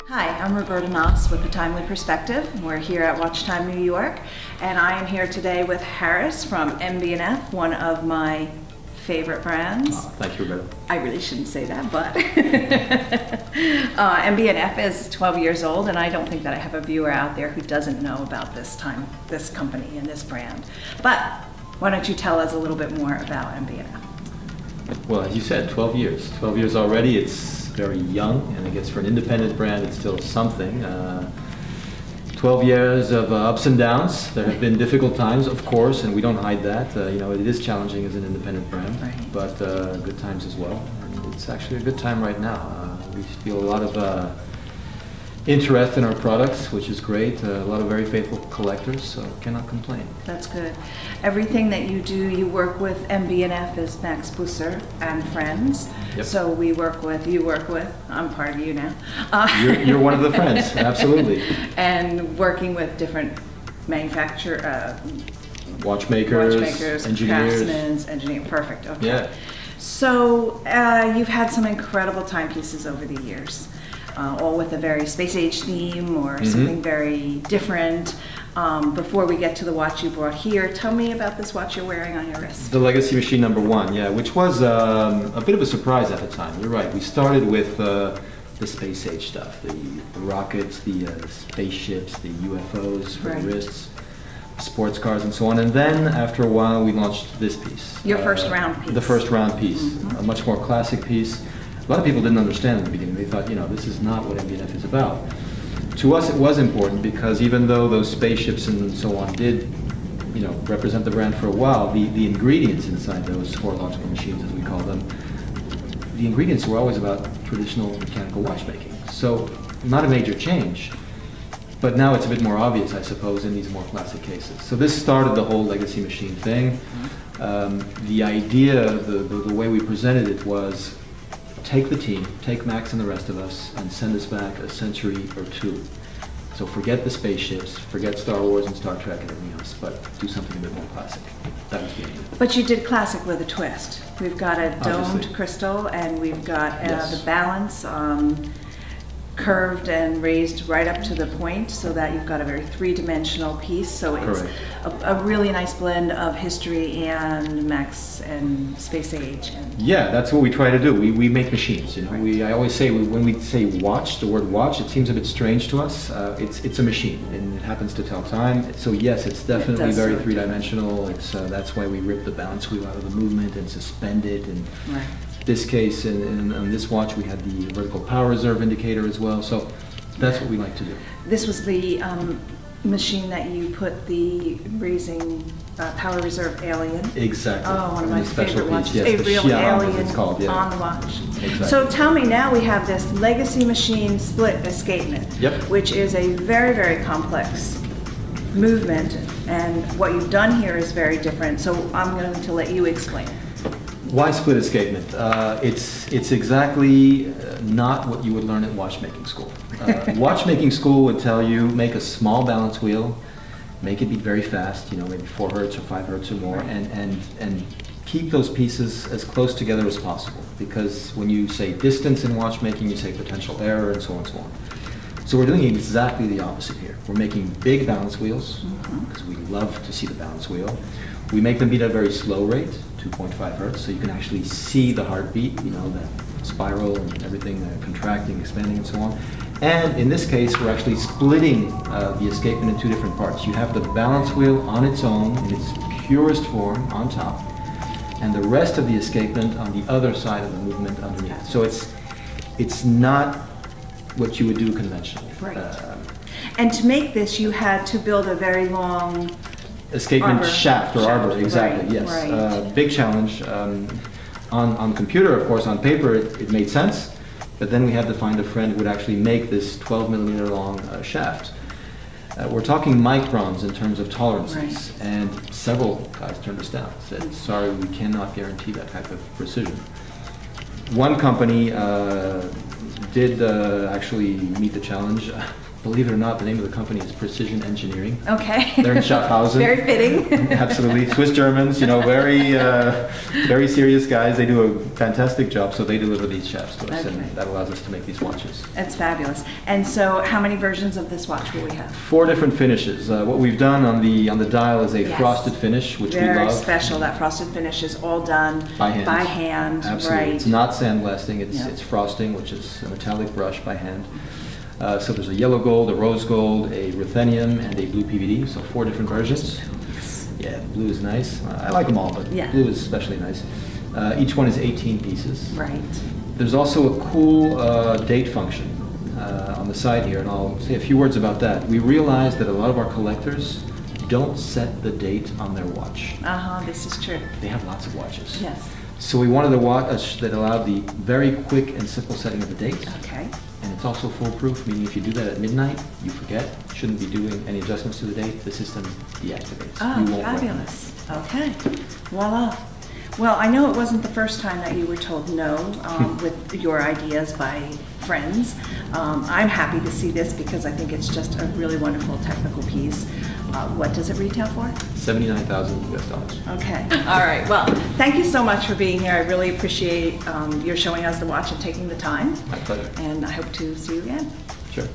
Hi, I'm Roberta Naas with ATimelyPerspective. We're here at Watch Time New York, and I am here today with Charris from MB&F, one of my favorite brands. Oh, thank you, Roberta. I really shouldn't say that, but MB&F is 12 years old, and I don't think that I have a viewer out there who doesn't know about this company and this brand. But why don't you tell us a little bit more about MB&F? Well, as you said, 12 years. 12 years already. It's very young, and I guess for an independent brand, it's still something. 12 years of ups and downs. There have been difficult times, of course, and we don't hide that. You know, it is challenging as an independent brand, right, but good times as well. And it's actually a good time right now. We feel a lot of interest in our products, which is great. A lot of very faithful collectors, so cannot complain. That's good. Everything that you do, you work with MB&F is Max Busser and friends. Yep. So we work with, you work with, I'm part of you now. You're one of the friends, absolutely. And working with different watchmakers, engineers. Craftsmen, perfect, okay. Yeah. So you've had some incredible timepieces over the years. All with a very space age theme or something very different. Before we get to the watch you brought here, tell me about this watch you're wearing on your wrist. The Legacy Machine #1, yeah, which was a bit of a surprise at the time. You're right. We started with the space age stuff, the rockets, the spaceships, the UFOs for the wrists, sports cars, and so on. And then after a while, we launched this piece. Your first round piece. The first round piece, a much more classic piece. A lot of people didn't understand at the beginning. They thought, you know, this is not what MB&F is about. To us, it was important because even though those spaceships and so on did, you know, represent the brand for a while, the ingredients inside those horological machines, as we call them, the ingredients were always about traditional mechanical watchmaking. So, not a major change, but now it's a bit more obvious, I suppose, in these more classic cases. So this started the whole Legacy Machine thing. The idea, the way we presented it was, take the team, take Max and the rest of us, and send us back a century or two. So forget the spaceships, forget Star Wars and Star Trek and everything else, but do something a bit more classic. That was the idea. But you did classic with a twist. We've got a domed crystal, and we've got the balance curved and raised right up to the point, so that you've got a very three-dimensional piece. So it's a really nice blend of history and Max and space age. Yeah, that's what we try to do. We make machines. You know, I always say when we say watch, the word watch, it seems a bit strange to us. It's a machine, and it happens to tell time. So yes, it's definitely very three-dimensional. It's that's why we rip the balance wheel out of the movement and suspend it. And this case, and on this watch, we had the vertical power reserve indicator as well. So that's what we like to do. This was the machine that you put the raising power reserve alien. Exactly. Oh, one of my favorite watches. Yes, a real alien it's called, on the watch. Exactly. So tell me, now we have this Legacy Machine Split Escapement, which is a very, very complex movement, and what you've done here is very different. So I'm going to let you explain it. Why split escapement? It's exactly not what you would learn at watchmaking school. Watchmaking school would tell you, make a small balance wheel, make it beat very fast, you know, maybe 4 hertz or 5 hertz or more, and keep those pieces as close together as possible. Because when you say distance in watchmaking, you say potential error, and so on and so on. So we're doing exactly the opposite here. We're making big balance wheels, because we love to see the balance wheel. We make them beat at a very slow rate, 2.5 hertz, so you can actually see the heartbeat, you know, the spiral and everything, contracting, expanding, and so on. And in this case, we're actually splitting the escapement in 2 different parts. You have the balance wheel on its own, in its purest form, on top, and the rest of the escapement on the other side of the movement underneath. So it's not what you would do conventionally. And to make this, you had to build a very long escapement shaft or arbor, exactly, yes. Big challenge. On computer, of course, on paper, it made sense, but then we had to find a friend who would actually make this 12-millimeter long shaft. We're talking microns in terms of tolerances, and several guys turned us down, said, sorry, we cannot guarantee that type of precision. One company did actually meet the challenge. Believe it or not, the name of the company is Precision Engineering. Okay. They're in Schaffhausen. Very fitting. Absolutely. Swiss Germans, you know, very serious guys. They do a fantastic job, so they deliver these shafts to us, and that allows us to make these watches. That's fabulous. And so how many versions of this watch will we have? 4 different finishes. What we've done on the dial is a frosted finish, which we love. Very special. That frosted finish is all done by hand. Absolutely. Right. It's not sandblasting. It's frosting, which is a metallic brush by hand. So there's a yellow gold, a rose gold, a ruthenium, and a blue PVD, so 4 different versions. Yeah, blue is nice. I like them all, but blue is especially nice. Each one is 18 pieces. Right. There's also a cool date function on the side here, and I'll say a few words about that. We realized that a lot of our collectors don't set the date on their watch. This is true. They have lots of watches. Yes. So we wanted a watch that allowed the very quick and simple setting of the date. Okay. And it's also foolproof, meaning if you do that at midnight, you forget, shouldn't be doing any adjustments to the date, the system deactivates. Oh, fabulous. Okay. Voila. Well, I know it wasn't the first time that you were told no with your ideas by friends. I'm happy to see this because I think it's just a really wonderful technical piece. What does it retail for? $79,000 US. Okay. All right. Well, thank you so much for being here. I really appreciate your showing us the watch and taking the time. My pleasure. And I hope to see you again. Sure.